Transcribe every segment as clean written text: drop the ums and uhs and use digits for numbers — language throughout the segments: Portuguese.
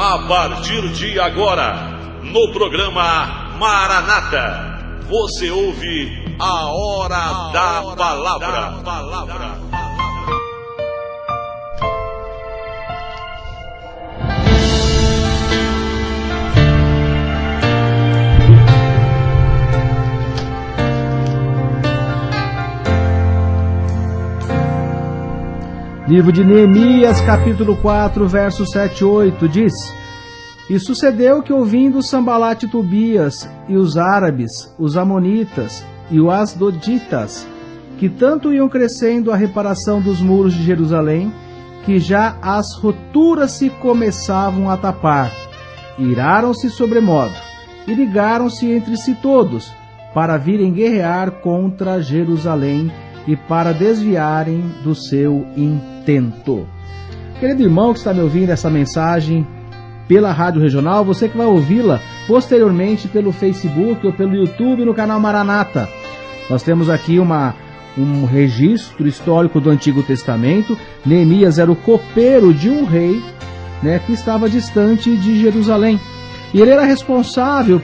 A partir de agora, no programa Maranata, você ouve a Hora da Palavra. Livro de Neemias, capítulo 4, versos 7 e 8, diz: E sucedeu que, ouvindo Sambalate e Tobias, e os árabes, os amonitas e os asdoditas, que tanto iam crescendo a reparação dos muros de Jerusalém, que já as roturas se começavam a tapar, iraram-se sobremodo, e ligaram-se entre si todos, para virem guerrear contra Jerusalém, e para desviarem do seu intento. Querido irmão que está me ouvindo essa mensagem pela Rádio Regional, você que vai ouvi-la posteriormente pelo Facebook ou pelo YouTube no canal Maranata. Nós temos aqui um registro histórico do Antigo Testamento. Neemias era o copeiro de um rei, que estava distante de Jerusalém. E ele era responsável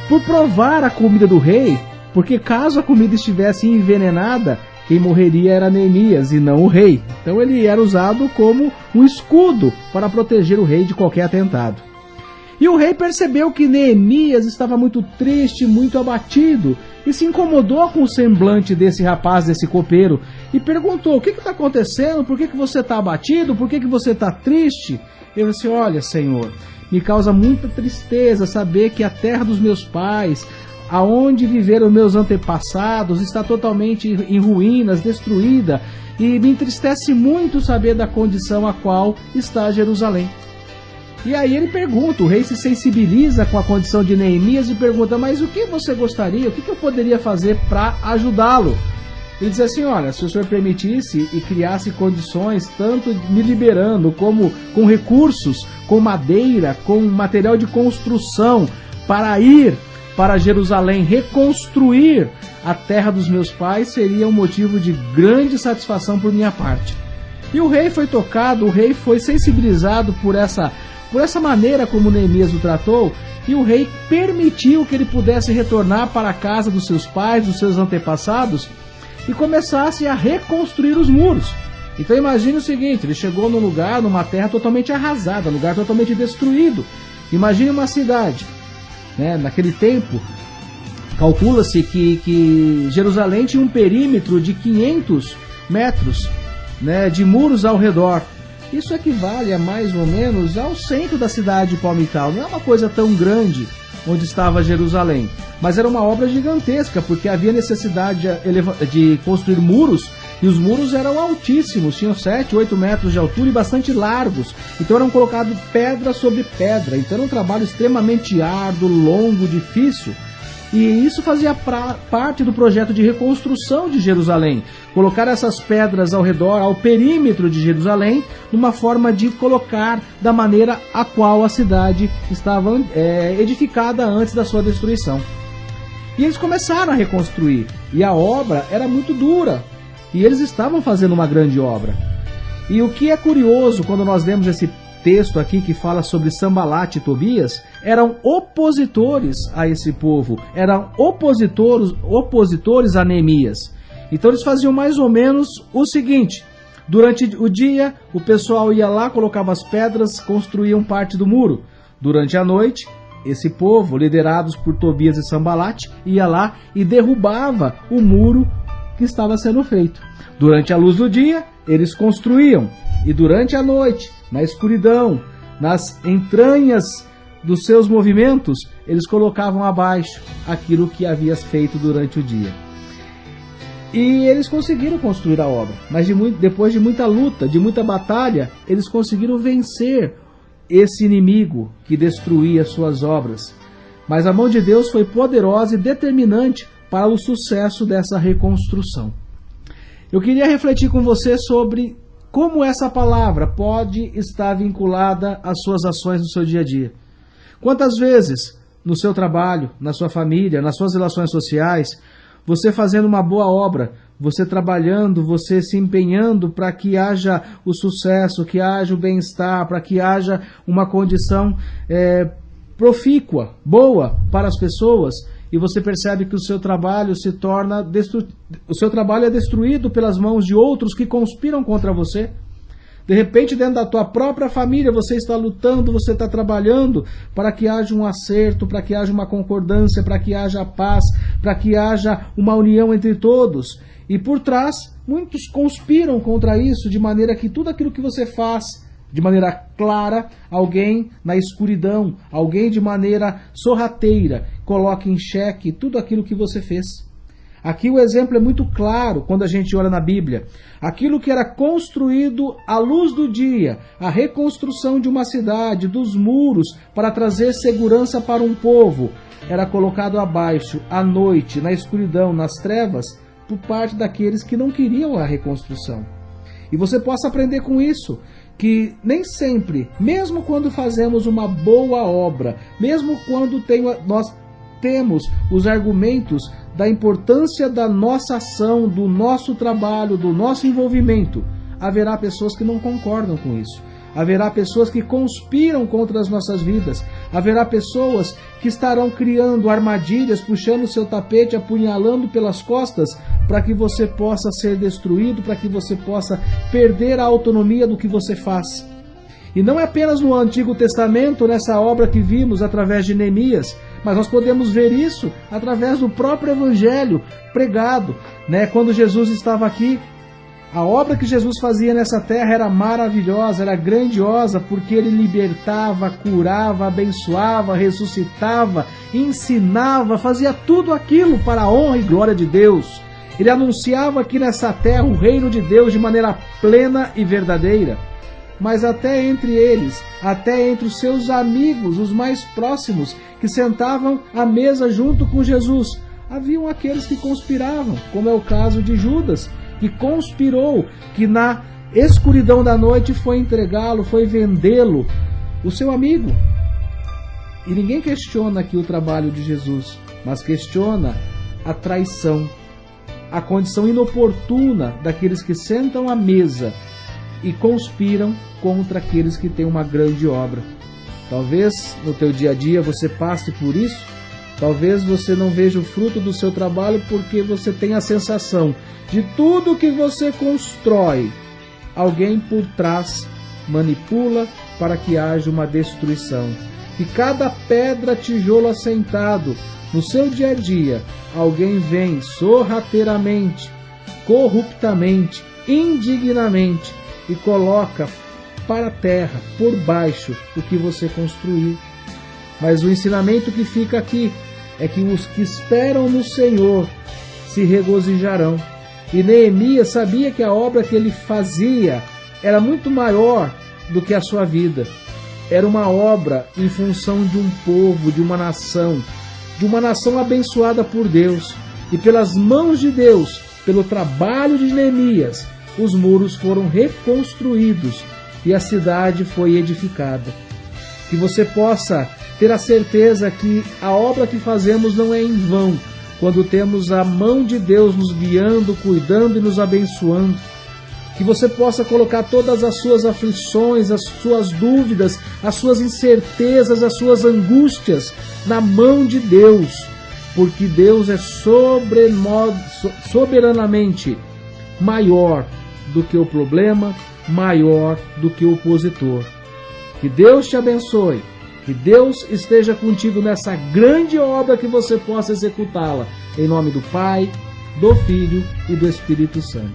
por provar a comida do rei, porque caso a comida estivesse envenenada, quem morreria era Neemias e não o rei. Então ele era usado como um escudo para proteger o rei de qualquer atentado. E o rei percebeu que Neemias estava muito triste, muito abatido, e se incomodou com o semblante desse rapaz, desse copeiro, e perguntou: o que está acontecendo? Por que você está abatido? Por que você está triste? Ele disse: olha, Senhor, me causa muita tristeza saber que a terra dos meus pais, aonde viveram meus antepassados, está totalmente em ruínas, destruída, e me entristece muito saber da condição a qual está Jerusalém. E aí ele pergunta, o rei se sensibiliza com a condição de Neemias e pergunta: mas o que você gostaria, o que eu poderia fazer para ajudá-lo? Ele diz assim: olha, se o senhor permitisse e criasse condições, tanto me liberando como com recursos, com madeira, com material de construção, para ir para Jerusalém, reconstruir a terra dos meus pais, seria um motivo de grande satisfação por minha parte. E o rei foi tocado, o rei foi sensibilizado por essa maneira como Neemias o tratou, e o rei permitiu que ele pudesse retornar para a casa dos seus pais, dos seus antepassados, e começasse a reconstruir os muros. Então imagine o seguinte: ele chegou num lugar, numa terra totalmente arrasada, um lugar totalmente destruído. Imagine uma cidade. Naquele tempo, calcula-se que Jerusalém tinha um perímetro de 500 metros de muros ao redor. Isso equivale a mais ou menos ao centro da cidade de Palmital. Não é uma coisa tão grande onde estava Jerusalém, mas era uma obra gigantesca, porque havia necessidade de construir muros, e os muros eram altíssimos, tinham 7, 8 metros de altura e bastante largos. Então eram colocados pedra sobre pedra. Então era um trabalho extremamente árduo, longo, difícil. E isso fazia parte do projeto de reconstrução de Jerusalém. Colocar essas pedras ao redor, ao perímetro de Jerusalém, numa forma de colocar da maneira a qual a cidade estava edificada antes da sua destruição. E eles começaram a reconstruir. E a obra era muito dura. E eles estavam fazendo uma grande obra. E o que é curioso quando nós lemos esse texto aqui que fala sobre Sambalate e Tobias, eram opositores a esse povo, eram opositores a Neemias. Então eles faziam mais ou menos o seguinte: durante o dia o pessoal ia lá, colocava as pedras, construíam parte do muro. Durante a noite, esse povo, liderados por Tobias e Sambalate, ia lá e derrubava o muro que estava sendo feito. Durante a luz do dia, eles construíam, e durante a noite, na escuridão, nas entranhas dos seus movimentos, eles colocavam abaixo aquilo que havia feito durante o dia. E eles conseguiram construir a obra, mas depois de muita luta, de muita batalha, eles conseguiram vencer esse inimigo que destruía suas obras. Mas a mão de Deus foi poderosa e determinante para o sucesso dessa reconstrução. Eu queria refletir com você sobre como essa palavra pode estar vinculada às suas ações no seu dia a dia. Quantas vezes no seu trabalho, na sua família, nas suas relações sociais, você fazendo uma boa obra, você trabalhando, você se empenhando para que haja o sucesso, que haja o bem-estar, para que haja uma condição profícua, boa para as pessoas, e você percebe que o seu trabalho se torna o seu trabalho é destruído pelas mãos de outros que conspiram contra você. De repente, dentro da tua própria família, você está lutando, você está trabalhando para que haja um acerto, para que haja uma concordância, para que haja paz, para que haja uma união entre todos. E por trás, muitos conspiram contra isso, de maneira que tudo aquilo que você faz, de maneira clara, alguém na escuridão, alguém de maneira sorrateira, coloca em xeque tudo aquilo que você fez. Aqui o exemplo é muito claro quando a gente olha na Bíblia. Aquilo que era construído à luz do dia, a reconstrução de uma cidade, dos muros, para trazer segurança para um povo, era colocado abaixo, à noite, na escuridão, nas trevas, por parte daqueles que não queriam a reconstrução. E você possa aprender com isso, que nem sempre, mesmo quando fazemos uma boa obra, mesmo quando nós temos os argumentos da importância da nossa ação, do nosso trabalho, do nosso envolvimento, haverá pessoas que não concordam com isso. Haverá pessoas que conspiram contra as nossas vidas. Haverá pessoas que estarão criando armadilhas, puxando o seu tapete, apunhalando pelas costas, para que você possa ser destruído, para que você possa perder a autonomia do que você faz. E não é apenas no Antigo Testamento, nessa obra que vimos através de Neemias, mas nós podemos ver isso através do próprio Evangelho pregado, quando Jesus estava aqui. A obra que Jesus fazia nessa terra era maravilhosa, era grandiosa, porque ele libertava, curava, abençoava, ressuscitava, ensinava, fazia tudo aquilo para a honra e glória de Deus. Ele anunciava aqui nessa terra o reino de Deus de maneira plena e verdadeira. Mas até entre eles, até entre os seus amigos, os mais próximos, que sentavam à mesa junto com Jesus, haviam aqueles que conspiravam, como é o caso de Judas, que conspirou, que na escuridão da noite foi entregá-lo, foi vendê-lo, o seu amigo. E ninguém questiona aqui o trabalho de Jesus, mas questiona a traição, a condição inoportuna daqueles que sentam à mesa e conspiram contra aqueles que têm uma grande obra. Talvez no teu dia a dia você passe por isso, talvez você não veja o fruto do seu trabalho porque você tem a sensação de tudo que você constrói, alguém por trás manipula para que haja uma destruição. E cada pedra, tijolo assentado no seu dia a dia, alguém vem sorrateiramente, corruptamente, indignamente e coloca para a terra, por baixo, o que você construiu. Mas o ensinamento que fica aqui é que os que esperam no Senhor se regozijarão. E Neemias sabia que a obra que ele fazia era muito maior do que a sua vida. Era uma obra em função de um povo, de uma nação abençoada por Deus. E pelas mãos de Deus, pelo trabalho de Neemias, os muros foram reconstruídos e a cidade foi edificada. Que você possa ter a certeza que a obra que fazemos não é em vão, quando temos a mão de Deus nos guiando, cuidando e nos abençoando. Que você possa colocar todas as suas aflições, as suas dúvidas, as suas incertezas, as suas angústias na mão de Deus, porque Deus é soberanamente maior do que o problema, maior do que o opositor. Que Deus te abençoe, que Deus esteja contigo nessa grande obra, que você possa executá-la, em nome do Pai, do Filho e do Espírito Santo.